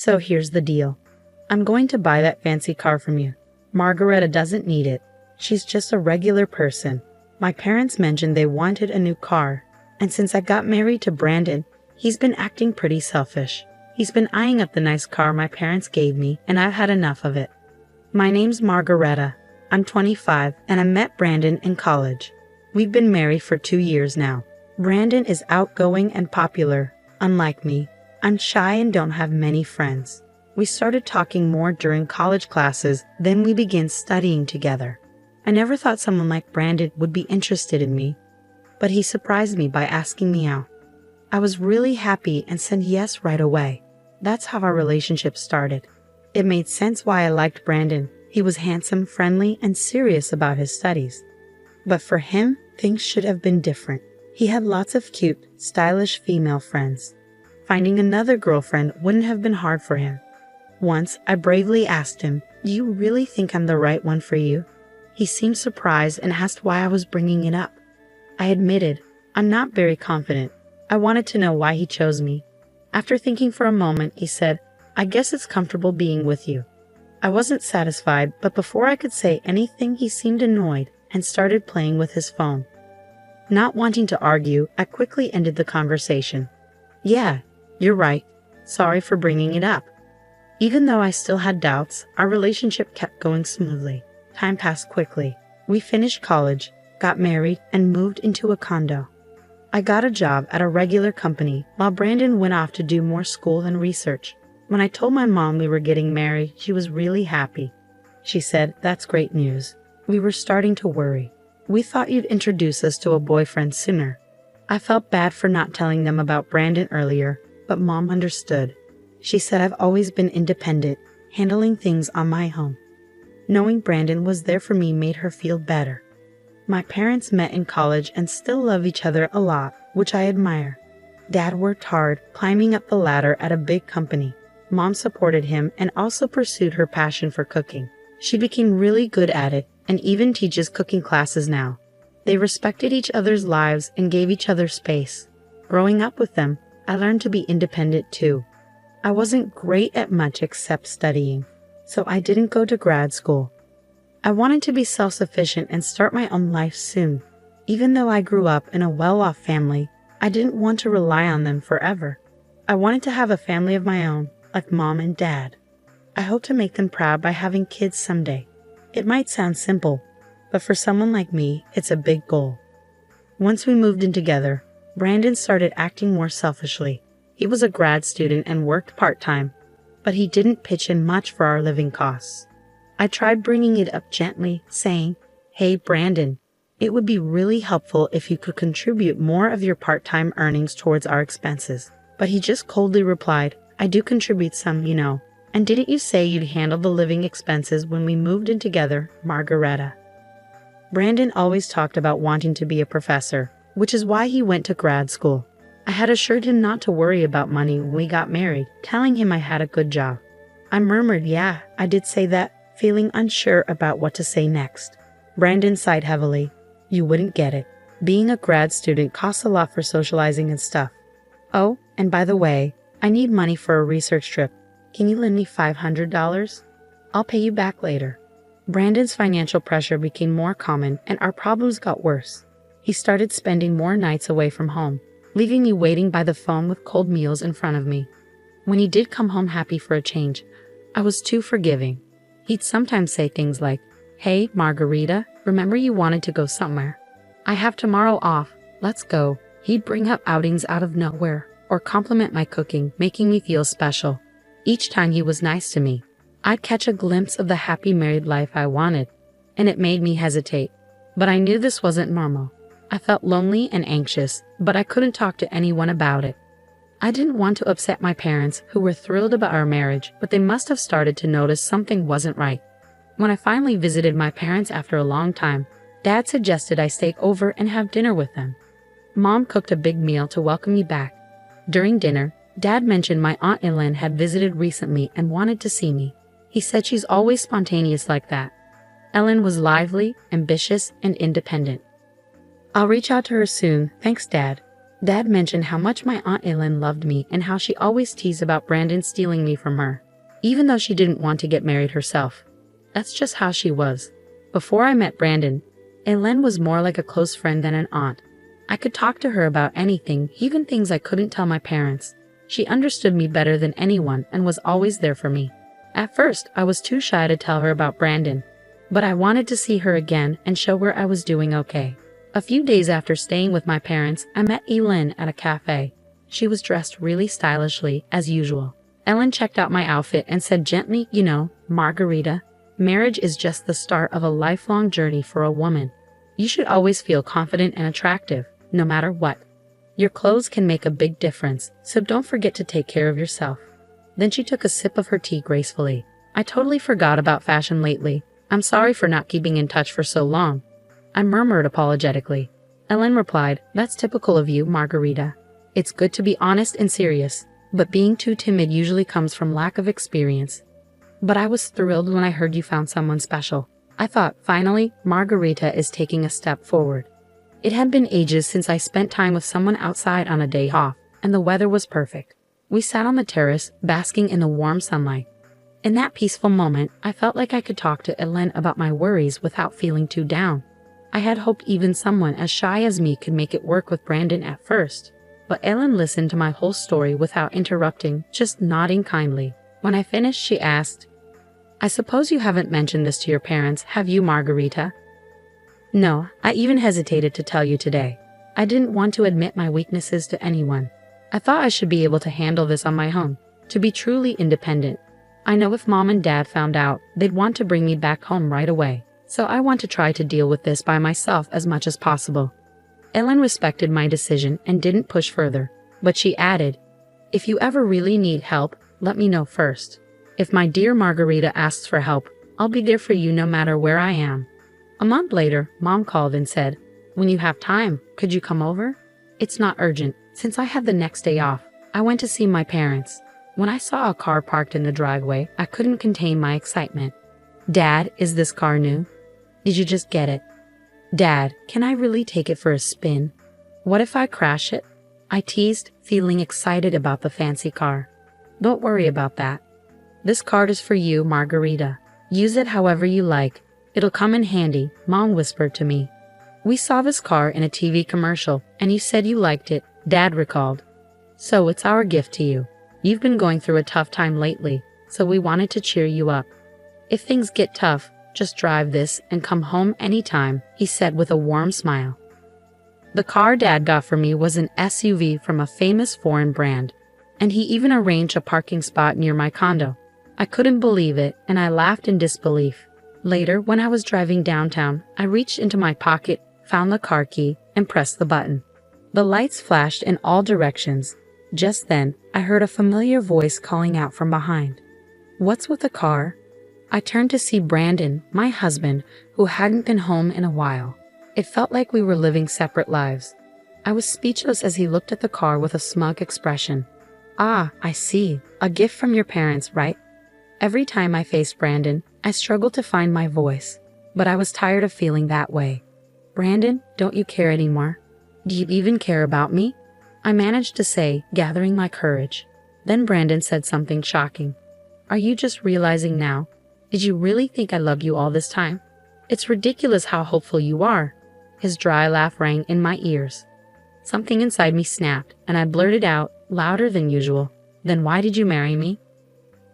So here's the deal. I'm going to buy that fancy car from you. Margareta doesn't need it. She's just a regular person. My parents mentioned they wanted a new car, and since I got married to Brandon, he's been acting pretty selfish. He's been eyeing up the nice car my parents gave me, and I've had enough of it. My name's Margareta. I'm 25, and I met Brandon in college. We've been married for 2 years now. Brandon is outgoing and popular. Unlike me, I'm shy and don't have many friends. We started talking more during college classes, then we began studying together. I never thought someone like Brandon would be interested in me, but he surprised me by asking me out. I was really happy and said yes right away. That's how our relationship started. It made sense why I liked Brandon. He was handsome, friendly, and serious about his studies. But for him, things should have been different. He had lots of cute, stylish female friends. Finding another girlfriend wouldn't have been hard for him. Once, I bravely asked him, "Do you really think I'm the right one for you?" He seemed surprised and asked why I was bringing it up. I admitted, I'm not very confident. I wanted to know why he chose me. After thinking for a moment, he said, "I guess it's comfortable being with you." I wasn't satisfied, but before I could say anything, he seemed annoyed and started playing with his phone. Not wanting to argue, I quickly ended the conversation. "Yeah, you're right. Sorry for bringing it up." Even though I still had doubts, our relationship kept going smoothly. Time passed quickly. We finished college, got married, and moved into a condo. I got a job at a regular company while Brandon went off to do more school and research. When I told my mom we were getting married, she was really happy. She said, "That's great news." We were starting to worry. "We thought you'd introduce us to a boyfriend sooner." I felt bad for not telling them about Brandon earlier, but Mom understood. She said I've always been independent, handling things on my own. Knowing Brandon was there for me made her feel better. My parents met in college and still love each other a lot, which I admire. Dad worked hard, climbing up the ladder at a big company. Mom supported him and also pursued her passion for cooking. She became really good at it and even teaches cooking classes now. They respected each other's lives and gave each other space. Growing up with them, I learned to be independent too. I wasn't great at much except studying, so I didn't go to grad school. I wanted to be self-sufficient and start my own life soon. Even though I grew up in a well-off family, I didn't want to rely on them forever. I wanted to have a family of my own, like Mom and Dad. I hope to make them proud by having kids someday. It might sound simple, but for someone like me, it's a big goal. Once we moved in together, Brandon started acting more selfishly. He was a grad student and worked part-time, but he didn't pitch in much for our living costs. I tried bringing it up gently, saying, "Hey, Brandon, it would be really helpful if you could contribute more of your part-time earnings towards our expenses." But he just coldly replied, "I do contribute some, you know. And didn't you say you'd handle the living expenses when we moved in together, Margareta?" Brandon always talked about wanting to be a professor, which is why he went to grad school. I had assured him not to worry about money when we got married, telling him I had a good job. I murmured, "Yeah, I did say that," feeling unsure about what to say next. Brandon sighed heavily. "You wouldn't get it. Being a grad student costs a lot for socializing and stuff. Oh, and by the way, I need money for a research trip. Can you lend me $500? I'll pay you back later." Brandon's financial pressure became more common and our problems got worse. He started spending more nights away from home, leaving me waiting by the phone with cold meals in front of me. When he did come home happy for a change, I was too forgiving. He'd sometimes say things like, "Hey, Margareta, remember you wanted to go somewhere? I have tomorrow off. Let's go." He'd bring up outings out of nowhere or compliment my cooking, making me feel special. Each time he was nice to me, I'd catch a glimpse of the happy married life I wanted, and it made me hesitate. But I knew this wasn't normal. I felt lonely and anxious, but I couldn't talk to anyone about it. I didn't want to upset my parents, who were thrilled about our marriage, but they must have started to notice something wasn't right. When I finally visited my parents after a long time, Dad suggested I stay over and have dinner with them. Mom cooked a big meal to welcome me back. During dinner, Dad mentioned my Aunt Ellen had visited recently and wanted to see me. He said she's always spontaneous like that. Ellen was lively, ambitious, and independent. "I'll reach out to her soon, thanks, Dad." Dad mentioned how much my Aunt Ellen loved me and how she always teased about Brandon stealing me from her, even though she didn't want to get married herself. That's just how she was. Before I met Brandon, Ellen was more like a close friend than an aunt. I could talk to her about anything, even things I couldn't tell my parents. She understood me better than anyone and was always there for me. At first, I was too shy to tell her about Brandon, but I wanted to see her again and show her I was doing okay. A few days after staying with my parents, I met Ellen at a cafe. She was dressed really stylishly, as usual. Ellen checked out my outfit and said gently, Margarita, marriage is just the start of a lifelong journey for a woman. You should always feel confident and attractive, no matter what. Your clothes can make a big difference, so don't forget to take care of yourself. Then she took a sip of her tea gracefully. I totally forgot about fashion lately. I'm sorry for not keeping in touch for so long. I murmured apologetically. Ellen replied, That's typical of you, Margarita. It's good to be honest and serious, but being too timid usually comes from lack of experience. But I was thrilled when I heard you found someone special. I thought, finally, Margarita is taking a step forward. It had been ages since I spent time with someone outside on a day off, and the weather was perfect. We sat on the terrace, basking in the warm sunlight. In that peaceful moment, I felt like I could talk to Ellen about my worries without feeling too down. I had hoped even someone as shy as me could make it work with Brandon at first. But Ellen listened to my whole story without interrupting, just nodding kindly. When I finished, she asked, I suppose you haven't mentioned this to your parents, have you, Margarita? No, I even hesitated to tell you today. I didn't want to admit my weaknesses to anyone. I thought I should be able to handle this on my own, to be truly independent. I know if Mom and Dad found out, they'd want to bring me back home right away. So I want to try to deal with this by myself as much as possible. Ellen respected my decision and didn't push further, but she added, If you ever really need help, let me know first. If my dear Margarita asks for help, I'll be there for you no matter where I am. A month later, Mom called and said, When you have time, could you come over? It's not urgent. Since I had the next day off, I went to see my parents. When I saw a car parked in the driveway, I couldn't contain my excitement. Dad, is this car new? Did you just get it? Dad, can I really take it for a spin? What if I crash it? I teased, feeling excited about the fancy car. Don't worry about that. This card is for you, Margarita. Use it however you like. It'll come in handy, Mom whispered to me. We saw this car in a TV commercial, and you said you liked it, Dad recalled. So it's our gift to you. You've been going through a tough time lately, so we wanted to cheer you up. If things get tough, just drive this and come home anytime, he said with a warm smile. The car Dad got for me was an SUV from a famous foreign brand, and he even arranged a parking spot near my condo. I couldn't believe it, and I laughed in disbelief. Later, when I was driving downtown, I reached into my pocket, found the car key, and pressed the button. The lights flashed in all directions. Just then, I heard a familiar voice calling out from behind. What's with the car? I turned to see Brandon, my husband, who hadn't been home in a while. It felt like we were living separate lives. I was speechless as he looked at the car with a smug expression. Ah, I see. A gift from your parents, right? Every time I faced Brandon, I struggled to find my voice, but I was tired of feeling that way. Brandon, don't you care anymore? Do you even care about me? I managed to say, gathering my courage. Then Brandon said something shocking. Are you just realizing now? Did you really think I loved you all this time? It's ridiculous how hopeful you are. His dry laugh rang in my ears. Something inside me snapped, and I blurted out, louder than usual. Then why did you marry me?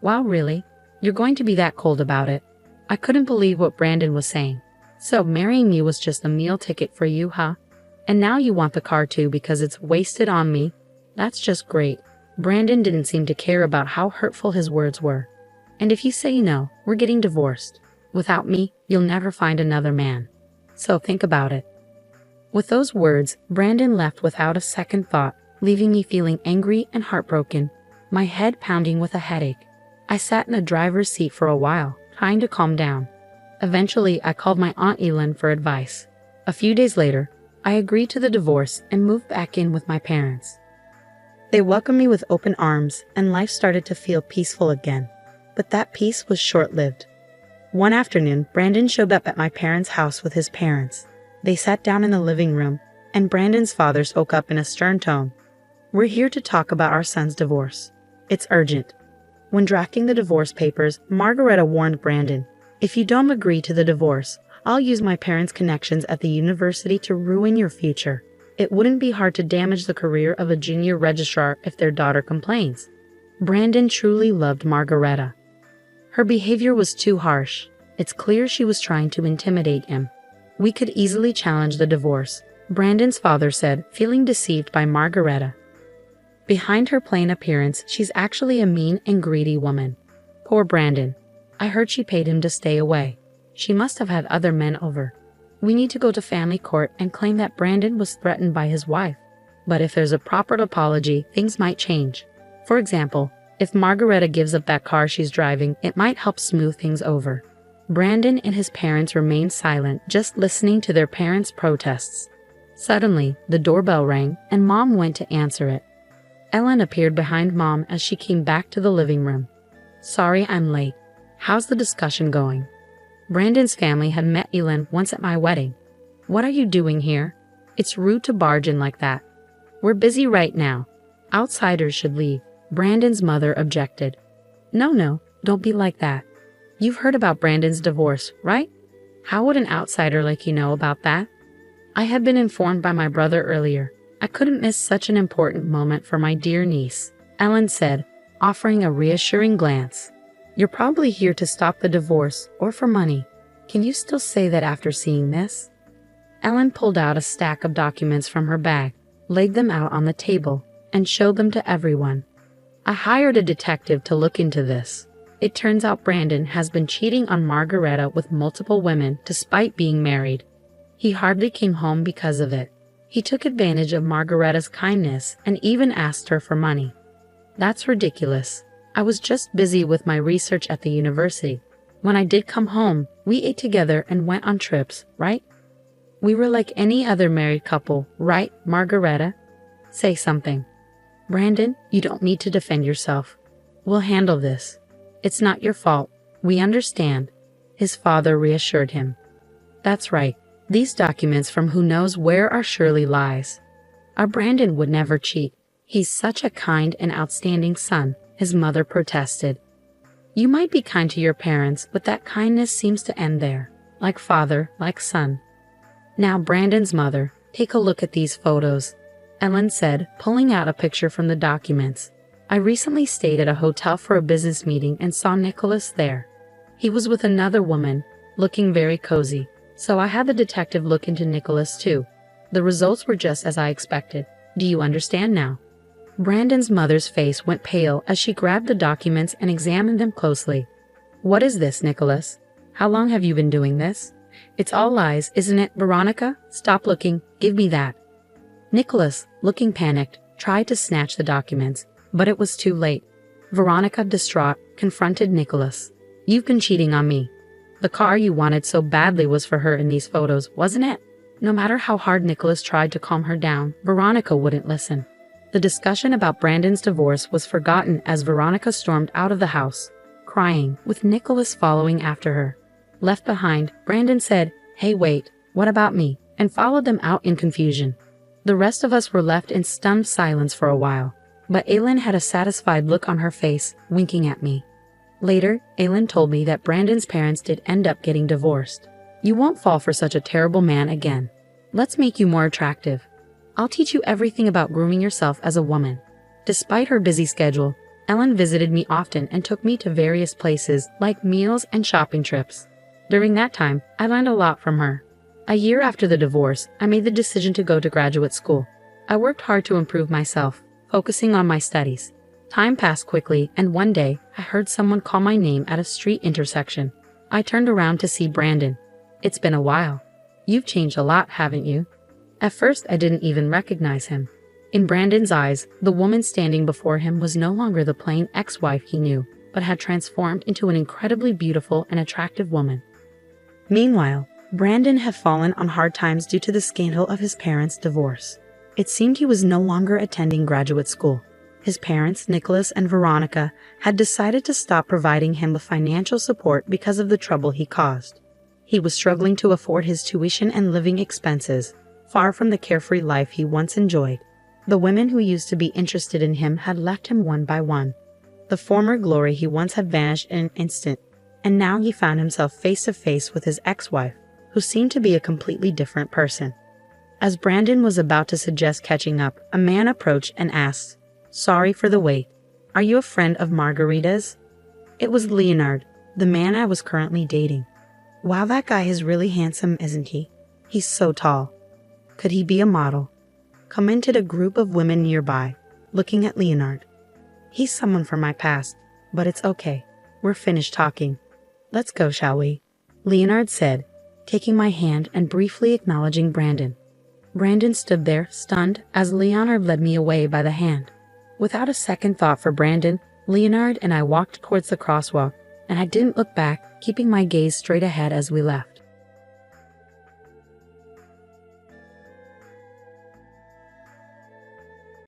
Wow, really? You're going to be that cold about it? I couldn't believe what Brandon was saying. So marrying me was just a meal ticket for you, huh? And now you want the car too because it's wasted on me? That's just great. Brandon didn't seem to care about how hurtful his words were. And if you say no, we're getting divorced. Without me, you'll never find another man. So think about it. With those words, Brandon left without a second thought, leaving me feeling angry and heartbroken, my head pounding with a headache. I sat in the driver's seat for a while, trying to calm down. Eventually, I called my Aunt Ellen for advice. A few days later, I agreed to the divorce and moved back in with my parents. They welcomed me with open arms, and life started to feel peaceful again. But that peace was short-lived. One afternoon, Brandon showed up at my parents' house with his parents. They sat down in the living room, and Brandon's father spoke up in a stern tone. "We're here to talk about our son's divorce. It's urgent." When drafting the divorce papers, Margareta warned Brandon, "If you don't agree to the divorce, I'll use my parents' connections at the university to ruin your future. It wouldn't be hard to damage the career of a junior registrar if their daughter complains." Brandon truly loved Margareta. Her behavior was too harsh. It's clear she was trying to intimidate him. "We could easily challenge the divorce," Brandon's father said, feeling deceived by Margareta. Behind her plain appearance, she's actually a mean and greedy woman. Poor Brandon. I heard she paid him to stay away. She must have had other men over. We need to go to family court and claim that Brandon was threatened by his wife. But if there's a proper apology, things might change. For example, if Margareta gives up that car she's driving, it might help smooth things over. Brandon and his parents remained silent, just listening to their parents' protests. Suddenly, the doorbell rang, and Mom went to answer it. Ellen appeared behind Mom as she came back to the living room. "Sorry I'm late. How's the discussion going?" "Brandon's family had met Ellen once at my wedding." "What are you doing here? It's rude to barge in like that." "We're busy right now. Outsiders should leave," Brandon's mother objected. No, don't be like that. You've heard about Brandon's divorce, right? How would an outsider like you know about that?" "I had been informed by my brother earlier. I couldn't miss such an important moment for my dear niece," Ellen said, offering a reassuring glance. "You're probably here to stop the divorce or for money. Can you still say that after seeing this?" Ellen pulled out a stack of documents from her bag, laid them out on the table, and showed them to everyone. "I hired a detective to look into this. It turns out Brandon has been cheating on Margareta with multiple women despite being married. He hardly came home because of it. He took advantage of Margareta's kindness and even asked her for money." "That's ridiculous. I was just busy with my research at the university. When I did come home, we ate together and went on trips, right? We were like any other married couple, right, Margareta? Say something." "Brandon, you don't need to defend yourself. We'll handle this. It's not your fault. We understand," his father reassured him. "That's right. These documents from who knows where are surely lies. Our Brandon would never cheat. He's such a kind and outstanding son," his mother protested. "You might be kind to your parents, but that kindness seems to end there. Like father, like son." "Now, Brandon's mother, take a look at these photos," Ellen said, pulling out a picture from the documents. "I recently stayed at a hotel for a business meeting and saw Nicholas there. He was with another woman, looking very cozy. So I had the detective look into Nicholas too. The results were just as I expected. Do you understand now?" Brandon's mother's face went pale as she grabbed the documents and examined them closely. "What is this, Nicholas? How long have you been doing this? It's all lies, isn't it, Veronica? Stop looking. Give me that." Nicholas, looking panicked, tried to snatch the documents, but it was too late. Veronica, distraught, confronted Nicholas. "You've been cheating on me. The car you wanted so badly was for her in these photos, wasn't it?" No matter how hard Nicholas tried to calm her down, Veronica wouldn't listen. The discussion about Brandon's divorce was forgotten as Veronica stormed out of the house, crying, with Nicholas following after her. Left behind, Brandon said, "Hey, wait, what about me?" and followed them out in confusion. The rest of us were left in stunned silence for a while, but Aylin had a satisfied look on her face, winking at me. Later, Aylin told me that Brandon's parents did end up getting divorced. "You won't fall for such a terrible man again. Let's make you more attractive. I'll teach you everything about grooming yourself as a woman." Despite her busy schedule, Ellen visited me often and took me to various places like meals and shopping trips. During that time, I learned a lot from her. A year after the divorce, I made the decision to go to graduate school. I worked hard to improve myself, focusing on my studies. Time passed quickly, and one day, I heard someone call my name at a street intersection. I turned around to see Brandon. "It's been a while. You've changed a lot, haven't you?" At first, I didn't even recognize him. In Brandon's eyes, the woman standing before him was no longer the plain ex-wife he knew, but had transformed into an incredibly beautiful and attractive woman. Meanwhile, Brandon had fallen on hard times due to the scandal of his parents' divorce. It seemed he was no longer attending graduate school. His parents, Nicholas and Veronica, had decided to stop providing him with financial support because of the trouble he caused. He was struggling to afford his tuition and living expenses. far from the carefree life he once enjoyed. The women who used to be interested in him had left him one by one. The former glory he once had vanished in an instant, and now he found himself face to face with his ex-wife, who seemed to be a completely different person. As Brandon was about to suggest catching up, a man approached and asked, "Sorry for the wait. Are you a friend of Margarita's?" It was Leonard, the man I was currently dating. Wow, that guy is really handsome, isn't he? He's so tall. Could he be a model? Commented a group of women nearby, looking at Leonard. He's someone from my past, but it's okay. We're finished talking. Let's go, shall we? Leonard said, taking my hand and briefly acknowledging Brandon. Brandon stood there, stunned, as Leonard led me away by the hand. Without a second thought for Brandon, Leonard and I walked towards the crosswalk, and I didn't look back, keeping my gaze straight ahead as we left.